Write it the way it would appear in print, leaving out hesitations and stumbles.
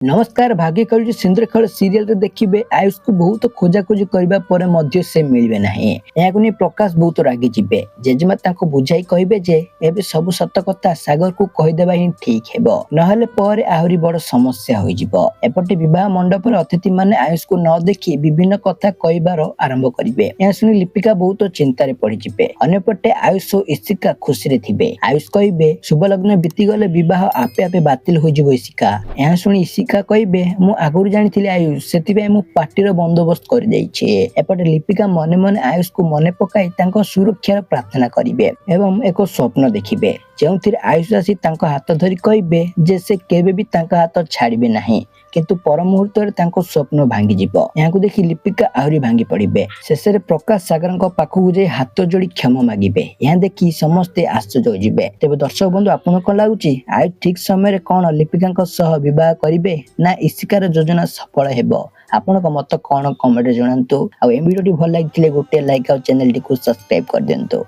नमस्कार भाग्य कलुची सिंदूरखेल सीरियल रे देखिबे आयुष को बहुत खोजाखोजी करबा परे मध्य से मिलबे नाही। याकु नै प्रकाश बहुत रागी जिबे। जेजेमा तांको बुझाई कहिबे जे एबे सब सत कथा सागर को कहि देबा ही ठीक हेबो, नहले परे आहुरी बड़ समस्या होई जिवो। एपटे विवाह मंडप रे अतिथि माने आयुष को न देखि विभिन्न कथा कहिबार आरंभ करिवे। या सुनि लिपिका बहुत चिंता रे पड़ि जिबे। अन्यपटे आयुष और इशिका खुशी रे थिबे। आयुष कहिबे शुभ लग्न बीती गले विवाह आपे आपे बातिल होई जिवो इशिका। या सुनि इशिका कहिबे मु आगुर जानिथिले आयुष सेतिबे मु पार्टीर बंदोबस्त कर दैछि। एपटे लिपिका मने मने आयुष को मने पकाई तांको सुरक्षार प्रार्थना करिवे एवं एक स्वप्न देखिबे जेउथिर आयुष आसी तांको हाथ धरि कहिबे जे से केबे भी तांको हाथ छाड़िबे नाही, किंतु पर मुहूर्त तांको स्वप्न भांगी जिवो। याकु देखि लिपिका आहुरी भांगी पड़िबे। शेषरे प्रकाश सागरଙ୍କ पाखु जे हाथ जोड़ी क्षमा मागिबे। या देखि समस्ते आश्चर्य होजिबे। तेबे दर्शक बंधु आपन को लागुची आयुष ठीक समय रे कोन लिपिकाଙ୍କ सह विवाह करिबे ना इशिकार योजना सफल हेबो? आपन को मत कोन कमेंट जणांतु। आ ए वीडियो टी भल लागिथिले गोटे लाइक आ चैनल टी को सब्सक्राइब कर देंतु।